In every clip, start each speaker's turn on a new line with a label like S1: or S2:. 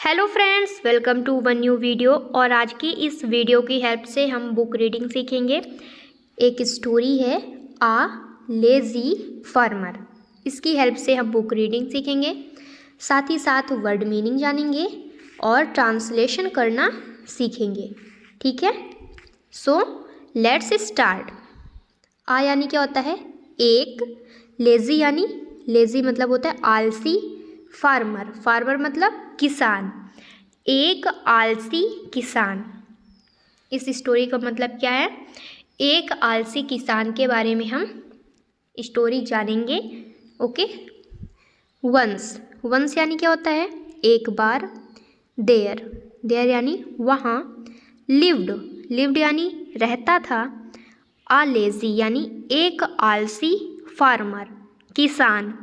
S1: Hello friends, welcome to one new video. और आज की इस वीडियो की हेल्प से हम बुक रीडिंग सीखेंगे। एक स्टोरी है आ लेज़ी फार्मर। इसकी हेल्प से हम बुक रीडिंग सीखेंगे, साथ ही साथ वर्ड मीनिंग जानेंगे और ट्रांसलेशन करना सीखेंगे। ठीक है, सो लेट्स स्टार्ट। आ यानी क्या होता है? एक। लेज़ी यानी लेज़ी मतलब होता है आलसी। फार्मर, फार्मर मतलब किसान। एक आलसी किसान। इस स्टोरी का मतलब क्या है? एक आलसी किसान के बारे में हम स्टोरी जानेंगे। ओके। वंस, वंस यानी क्या होता है? एक बार। देयर, देयर यानी वहाँ। लिव्ड, लिव्ड यानी रहता था। आ लेज़ी यानी एक आलसी फार्मर, किसान।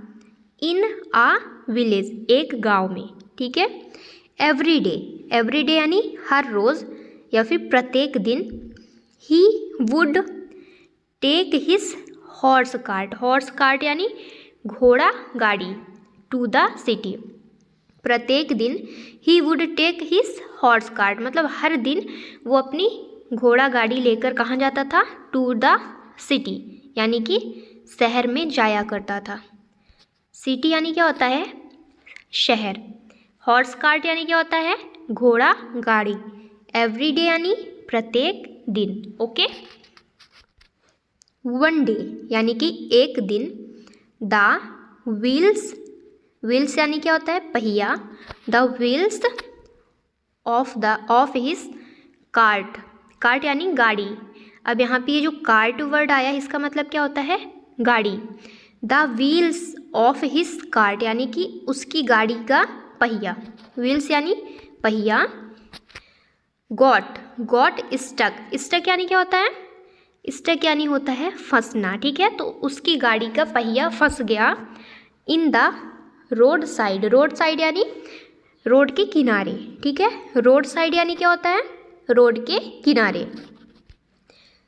S1: इन आ विलेज, एक गांव में। ठीक है। एवरी डे यानी हर रोज़ या फिर प्रत्येक दिन। He would take his horse cart, horse cart यानी घोड़ा गाड़ी। टू द सिटी, प्रत्येक दिन। He would take his horse cart मतलब हर दिन वो अपनी घोड़ा गाड़ी लेकर कहाँ जाता था? टू द सिटी यानी कि शहर में जाया करता था। सिटी यानी क्या होता है? शहर। हॉर्स कार्ट यानी क्या होता है? घोड़ा गाड़ी। एवरी डे यानी प्रत्येक दिन। ओके। वन डे यानी कि एक दिन। द व्हील्स, व्हील्स यानी क्या होता है? पहिया। The wheels of his cart, cart यानी गाड़ी। अब यहाँ पे ये जो कार्ट वर्ड आया है इसका मतलब क्या होता है? गाड़ी। The wheels of his cart यानी कि उसकी गाड़ी का पहिया। व्हील्स यानी पहिया। गॉट, गॉट स्टक, स्टक यानी क्या होता है? स्टक यानी होता है फंसना। ठीक है, तो उसकी गाड़ी का पहिया फंस गया। In the road side, road side यानी रोड के किनारे। ठीक है, रोड साइड यानी क्या होता है? रोड के किनारे।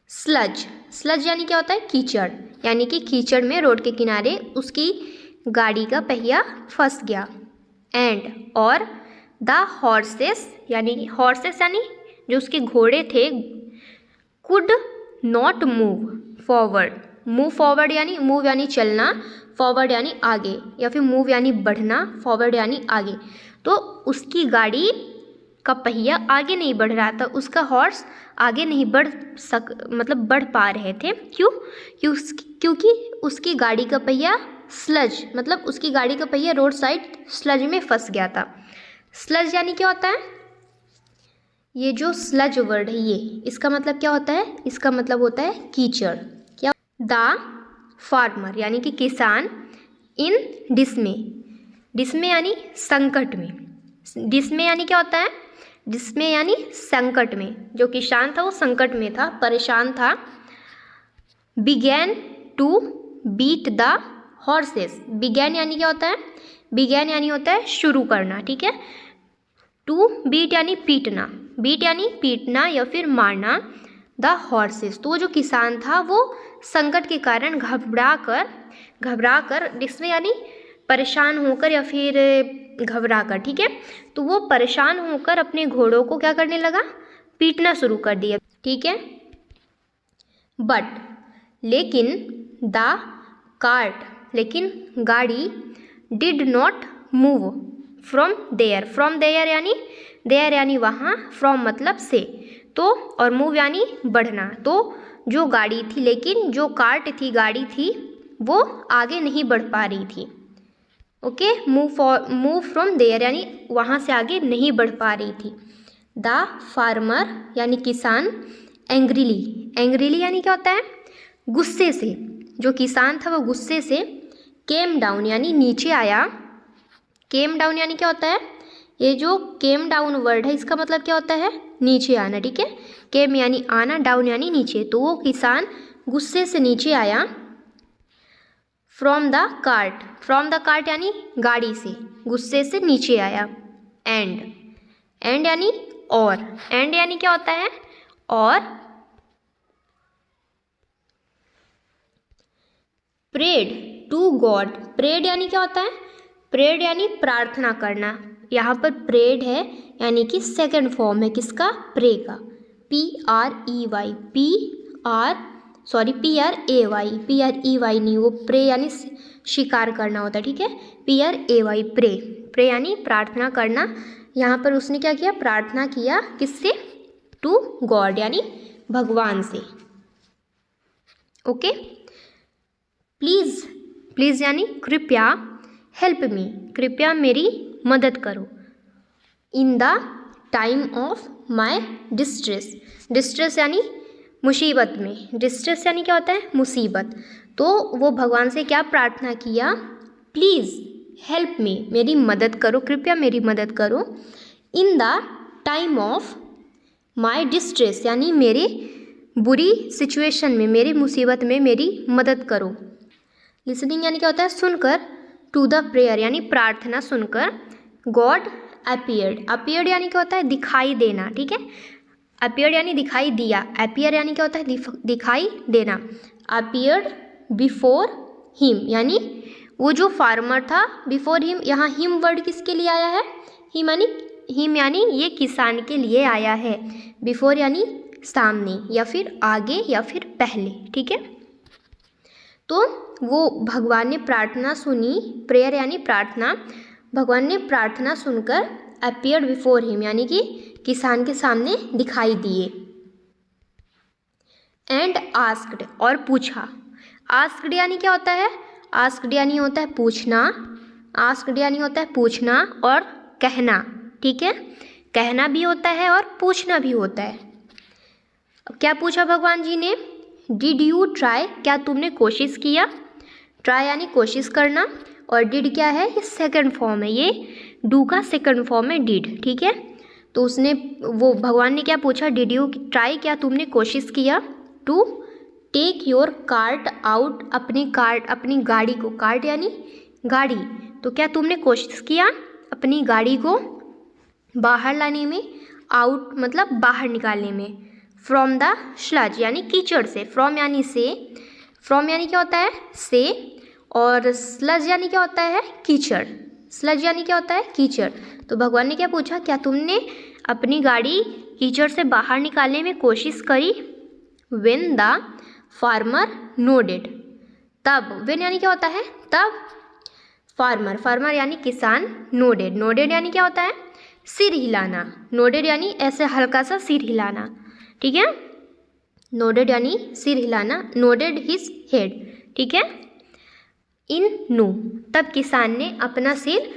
S1: स्लज, स्लज यानी क्या होता है? कीचड़, यानी कि कीचड़ में रोड के किनारे उसकी गाड़ी का पहिया फंस गया। एंड और द हॉर्सेस यानी हॉर्सेस यानी जो उसके घोड़े थे, could not move forward. Move forward यानी मूव यानी चलना, फॉरवर्ड यानी आगे, या फिर मूव यानी बढ़ना, फॉरवर्ड यानी आगे। तो उसकी गाड़ी का पहिया आगे नहीं बढ़ रहा था, उसका हॉर्स आगे नहीं बढ़ पा रहे थे। क्यों? क्योंकि उसकी गाड़ी का पहिया स्लज मतलब उसकी गाड़ी का पहिया रोड साइड स्लज में फंस गया था। स्लज यानी क्या होता है? ये जो स्लज वर्ड है ये, इसका मतलब क्या होता है? इसका मतलब होता है कीचड़। क्या? द फार्मर यानी कि किसान। इन डिस्मे, डिस्मे यानी संकट में। डिस्मे यानी क्या होता है? डिस्मे यानी संकट में। जो किसान था वो संकट में था, परेशान था। Began to beat the horses, began यानी क्या होता है? बिगैन यानी होता है शुरू करना। ठीक है। टू बीट यानी पीटना, बीट यानी पीटना या फिर मारना। द हॉर्सेस, तो वो जो किसान था वो संकट के कारण घबरा कर डिस्मे यानी परेशान होकर या फिर घबरा कर। ठीक है, तो वो परेशान होकर अपने घोड़ों को क्या करने लगा? पीटना शुरू कर दिया। ठीक है। बट, लेकिन द कार्ट, लेकिन गाड़ी did not move from there, from there यानी वहाँ, फ्रॉम मतलब से, तो और मूव यानी बढ़ना। तो जो गाड़ी थी, लेकिन जो कार्ट थी, गाड़ी थी, वो आगे नहीं बढ़ पा रही थी। ओके, मूव फ्रॉम देयर यानी वहाँ से आगे नहीं बढ़ पा रही थी। द फार्मर यानी किसान। एंग्रीली, एंग्रीली यानी क्या होता है? गुस्से से। जो किसान था वो गुस्से से। केम डाउन यानी नीचे आया। केम डाउन यानी क्या होता है? ये जो केम डाउन वर्ड है इसका मतलब क्या होता है? नीचे आना। ठीक है, केम यानी आना, डाउन यानी नीचे। तो वो किसान गुस्से से नीचे आया। From the cart, from the cart यानी गाड़ी से, गुस्से से नीचे आया। एंड, एंड यानी और, एंड यानी क्या होता है? और। प्रेड टू गॉड, प्रेड यानी क्या होता है? प्रेड यानी प्रार्थना करना। यहाँ पर प्रेड है यानी कि सेकंड फॉर्म है किसका, प्रे का। PREY, PREY नहीं, वो प्रे यानी शिकार करना होता है, ठीक है। PRAY प्रे, प्रे यानी प्रार्थना करना। यहाँ पर उसने क्या किया, प्रार्थना किया किससे, टू गॉड यानी भगवान से। ओके, प्लीज़, प्लीज़ यानी कृपया, हेल्प मी, कृपया मेरी मदद करो। In the time of my distress, distress यानी मुसीबत में, डिस्ट्रेस यानी क्या होता है, मुसीबत। तो वो भगवान से क्या प्रार्थना किया, प्लीज़ हेल्प मी, मेरी मदद करो, कृपया मेरी मदद करो। In the time of my distress यानी मेरे बुरी सिचुएशन में, मेरी मुसीबत में मेरी मदद करो। लिसनिंग यानी क्या होता है, सुनकर। टू द प्रेयर यानी प्रार्थना सुनकर। गॉड अपीयर्ड, अपीयर्ड यानी क्या होता है, दिखाई देना, ठीक है। अपीयर्ड यानी दिखाई दिया, अपीयर यानी क्या होता है, दिखाई देना। अपीयर्ड बिफोर हिम यानी वो जो फार्मर था, बिफोर हिम, यहाँ हिम वर्ड किसके लिए आया है, हिम यानी ये किसान के लिए आया है। बिफोर यानी सामने या फिर आगे या फिर पहले, ठीक है। तो वो भगवान ने प्रार्थना सुनी, प्रेयर यानी प्रार्थना, भगवान ने प्रार्थना सुनकर अपीयर्ड बिफोर हिम यानी कि किसान के सामने दिखाई दिए। एंड आस्क्ड और पूछा। आस्क्ड यानी क्या होता है, आस्क्ड यानी होता है पूछना, आस्क्ड यानी होता है पूछना और कहना, ठीक है। कहना भी होता है और पूछना भी होता है। अब क्या पूछा भगवान जी ने, डिड यू ट्राई, क्या तुमने कोशिश किया। ट्राई यानी कोशिश करना और डिड क्या है, ये सेकंड फॉर्म है, ये डू का सेकंड फॉर्म है डिड, ठीक है। तो उसने, वो भगवान ने क्या पूछा, डिड यू ट्राई, क्या तुमने कोशिश किया, to take your cart out, अपनी गाड़ी को, कार्ट यानी गाड़ी, तो क्या तुमने कोशिश किया अपनी गाड़ी को बाहर लाने में, आउट मतलब बाहर निकालने में, फ्रॉम द स्लज यानी कीचड़ से, फ्रॉम यानी से, फ्रॉम यानी क्या होता है से, और स्लज यानी क्या होता है कीचड़, स्लज यानी क्या होता है कीचड़। तो भगवान ने क्या पूछा, क्या तुमने अपनी गाड़ी कीचड़ से बाहर निकालने में कोशिश करी। व्हेन द फार्मर नोडेड, तब, व्हेन यानी क्या होता है तब, फार्मर, फार्मर यानी किसान, नोडेड, नोडेड यानी क्या होता है सिर हिलाना, नोडेड यानी ऐसे हल्का सा सिर हिलाना, ठीक है। नोडेड यानी सिर हिलाना, नोडेड हिज हेड, ठीक है। इन नो, तब किसान ने अपना सिर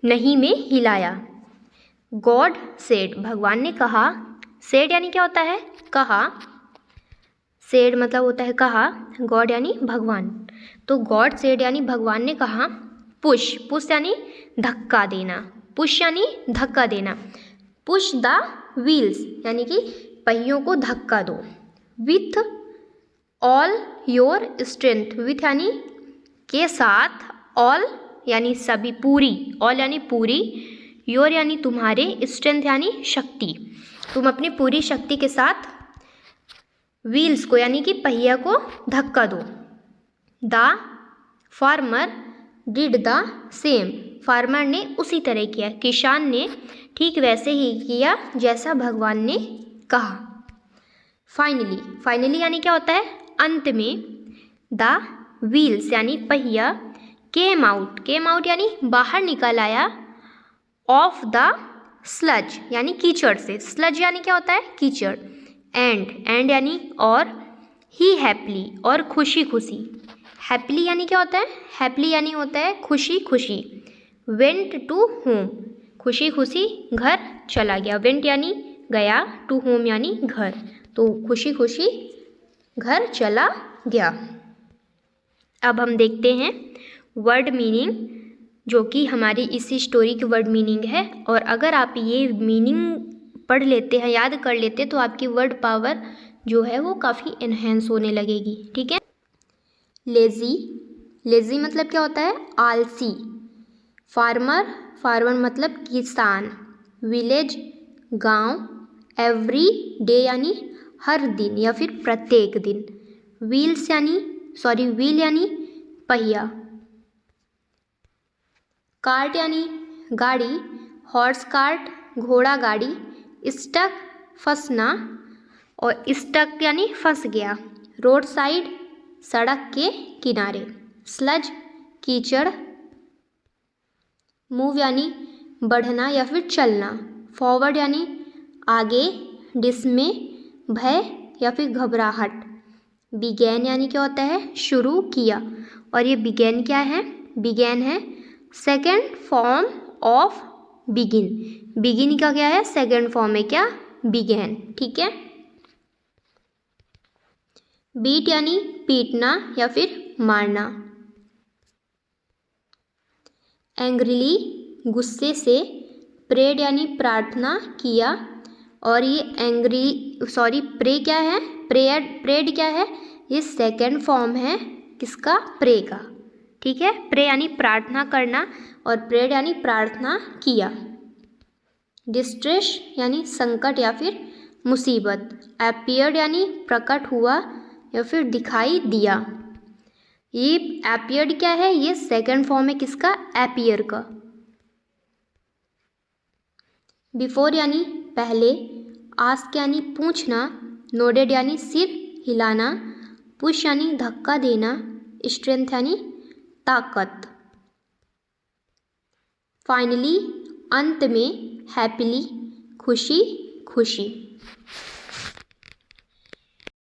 S1: नहीं में हिलाया। गॉड सेड, भगवान ने कहा, सेड यानी क्या होता है कहा, सेड मतलब होता है कहा, गॉड यानी भगवान, तो गॉड सेड यानी भगवान ने कहा। पुश, पुश यानी धक्का देना, पुश यानी धक्का देना। पुश द व्हील्स यानी कि पहियों को धक्का दो। With all your strength, with यानी के साथ, ऑल यानी सभी, पूरी, ऑल यानी पूरी, योर यानी तुम्हारे, स्ट्रेंथ यानी शक्ति, तुम अपनी पूरी शक्ति के साथ व्हील्स को यानी कि पहिया को धक्का दो। The farmer did the same, farmer ने उसी तरह किया, किसान ने ठीक वैसे ही किया जैसा भगवान ने कहा। फाइनली, फाइनली यानी क्या होता है अंत में। द व्हील्स यानी पहिया, केम आउट, केम आउट यानी बाहर निकल आया, ऑफ द स्लज यानी कीचड़ से, स्लज यानी क्या होता है कीचड़, एंड यानी और, ही हैप्पली और खुशी खुशी, हैप्पली यानी क्या होता है, हैप्पली यानी होता है खुशी खुशी। वेंट टू होम, खुशी खुशी घर चला गया, वेंट यानी गया, टू होम यानी घर, तो खुशी खुशी घर चला गया। अब हम देखते हैं वर्ड मीनिंग, जो कि हमारी इसी स्टोरी की वर्ड मीनिंग है। और अगर आप ये मीनिंग पढ़ लेते हैं, याद कर लेते हैं, तो आपकी वर्ड पावर जो है वो काफ़ी इन्हेंस होने लगेगी, ठीक है। लेज़ी, लेज़ी मतलब क्या होता है आलसी। फार्मर, फार्मर मतलब किसान। विलेज गांव। एवरी डे यानी हर दिन या फिर प्रत्येक दिन। व्हील्स यानी व्हील यानी पहिया। कार्ट यानी गाड़ी। हॉर्स कार्ट घोड़ा गाड़ी, स्टक फंसना, और स्टक यानी फंस गया, रोड साइड सड़क के किनारे, स्लज कीचड़, मूव यानी बढ़ना या फिर चलना, फॉरवर्ड यानी आगे, डिसमे भय या फिर घबराहट, बिगैन यानी क्या होता है शुरू किया, और ये बिगैन क्या है, बिगैन है second form of begin, begin का क्या है सेकेंड फॉर्म है क्या, बिगैन, ठीक है। बीट यानी पीटना या फिर मारना, एंग्रीली गुस्से से, प्रेड यानी प्रार्थना किया, और ये प्रे क्या है, प्रेड क्या है, ये सेकेंड फॉर्म है किसका, प्रे का, ठीक है। प्रे यानी प्रार्थना करना और प्रेड यानी प्रार्थना किया। डिस्ट्रेस यानी संकट या फिर मुसीबत, अपीयर्ड यानी प्रकट हुआ या फिर दिखाई दिया, ये अपीयर्ड क्या है, ये सेकेंड फॉर्म है किसका, अपीयर का। बिफोर यानी पहले, आस्क यानी पूछना, नोडेड यानी सिर हिलाना, पुश यानी धक्का देना, स्ट्रेंथ यानी ताकत। फाइनली अंत में, हैप्पीली खुशी खुशी।